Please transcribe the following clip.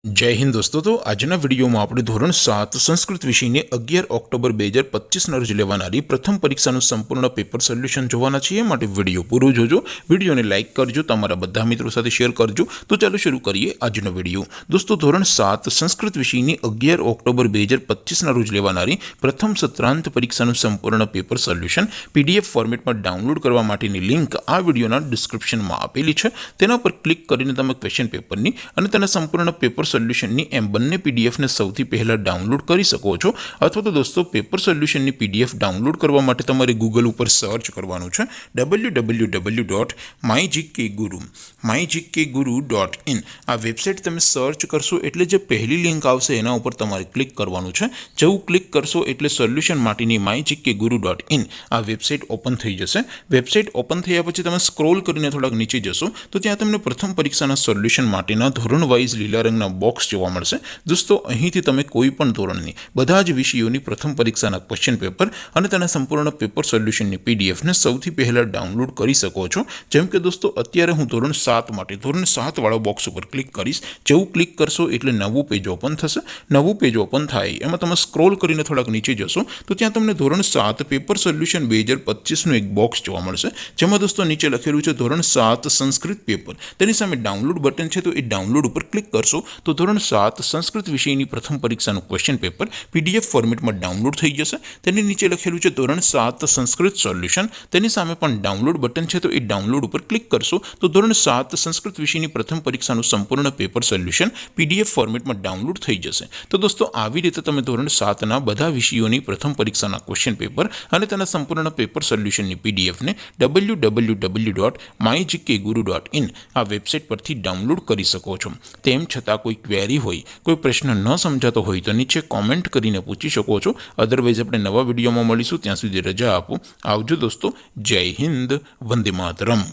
जय हिंद दोस्तों। तो आजना विडियो में આપણે ધોરણ 7 સંસ્કૃત વિષયની 11 ઓક્ટોબર 2025 રોજ લેવાનારી પ્રથમ પરીક્ષાનું સંપૂર્ણ પેપર સોલ્યુશન જોવાના છીએ। માટે વિડિયો પૂરો જોજો, વિડિયોને લાઈક કરજો, તમારા બધા મિત્રો સાથે શેર કરજો। તો ચાલો શરૂ કરીએ આજનો વિડિયો। દોસ્તો ધોરણ 7 સંસ્કૃત વિષયની 11 ઓક્ટોબર 2025 રોજ લેવાનારી પ્રથમ સત્રાંત પરીક્ષાનું સંપૂર્ણ પેપર સોલ્યુશન પીડીએફ ફોર્મેટમાં ડાઉનલોડ કરવા માટેની લિંક આ વિડિયોના ડિસ્ક્રિપ્શનમાં આપેલી છે। તેના પર ક્લિક કરીને તમે ક્વેશ્ચન પેપરની અને તેના સંપૂર્ણ પેપર સોલ્યુશનની એમ બંને પીડીએફને સૌથી પહેલા ડાઉનલોડ કરી શકો છો। અથવા તો દોસ્તો પેપર સોલ્યુશનની પીડીએફ ડાઉનલોડ કરવા માટે તમારે ગૂગલ ઉપર સર્ચ કરવાનું છે www.mygkguru.in। આ વેબસાઇટ તમે સર્ચ કરશો એટલે જે પહેલી લિંક આવશે એના ઉપર તમારે ક્લિક કરવાનું છે। જેવું ક્લિક કરશો એટલે સોલ્યુશન માટેની mygkguru.in આ વેબસાઇટ ઓપન થઈ જશે। વેબસાઇટ ઓપન થયા પછી તમે સ્ક્રોલ કરીને થોડાક નીચે જશો તો ત્યાં તમને પ્રથમ પરીક્ષાના સોલ્યુશન માટેના ધોરણ વાઇઝ લીલા રંગના બોક્સ જોવા મળશે। દોસ્તો અહીંથી તમે કોઈ પણ ધોરણની બધા જ વિષયોની પ્રથમ પરીક્ષાના ક્વેશ્ચન પેપર અને તેના સંપૂર્ણ પેપર સોલ્યુશનની પીડીએફને સૌથી પહેલા ડાઉનલોડ કરી શકો છો। જેમ કે દોસ્તો અત્યારે હું ધોરણ 7 માટે ધોરણ 7 વાળા બોક્સ ઉપર ક્લિક કરીશ। જેવું ક્લિક કરશો એટલે નવું પેજ ઓપન થશે। નવું પેજ ઓપન થાય એમાં તમે સ્ક્રોલ કરીને થોડાક નીચે જશો તો ત્યાં તમને ધોરણ 7 પેપર સોલ્યુશન 2025નું એક બોક્સ જોવા મળશે। જેમાં દોસ્તો નીચે લખેલું છે ધોરણ 7 સંસ્કૃત પેપર। તેની સામે ડાઉનલોડ બટન છે, તો એ ડાઉનલોડ ઉપર ક્લિક કરશો તો ધોરણ 7 સંસ્કૃત વિષયની પ્રથમ પરીક્ષાનું ક્વેશ્ચન પેપર પીડીએફ ફોર્મેટમાં ડાઉનલોડ થઈ જશે। તેની નીચે લખેલું છે ધોરણ 7 સંસ્કૃત સોલ્યુશન। તેની સામે પણ ડાઉનલોડ બટન છે, તો એ ડાઉનલોડ ઉપર ક્લિક કરશો તો ધોરણ 7 સંસ્કૃત વિષયની પ્રથમ પરીક્ષાનું સંપૂર્ણ પેપર સોલ્યુશન પીડીએફ ફોર્મેટમાં ડાઉનલોડ થઈ જશે। તો દોસ્તો આવી રીતે તમે ધોરણ 7ના બધા વિષયોની પ્રથમ પરીક્ષાના ક્વેશ્ચન પેપર અને તેના સંપૂર્ણ પેપર સોલ્યુશનની પીડીએફને www.mygkguru.in આ વેબસાઇટ પરથી ડાઉનલોડ કરી શકો છો। તેમ છતાં કોઈ ક્વેરી હોય, કોઈ પ્રશ્ન ન સમજાતો હોય તો નીચે કોમેન્ટ કરીને પૂછી શકો છો। અધરવાઇઝ આપણે નવા વિડીયોમાં મળીશું, ત્યાં સુધી રજા આપો। આવજો દોસ્તો, જય હિન્દ, વંદે માતરમ।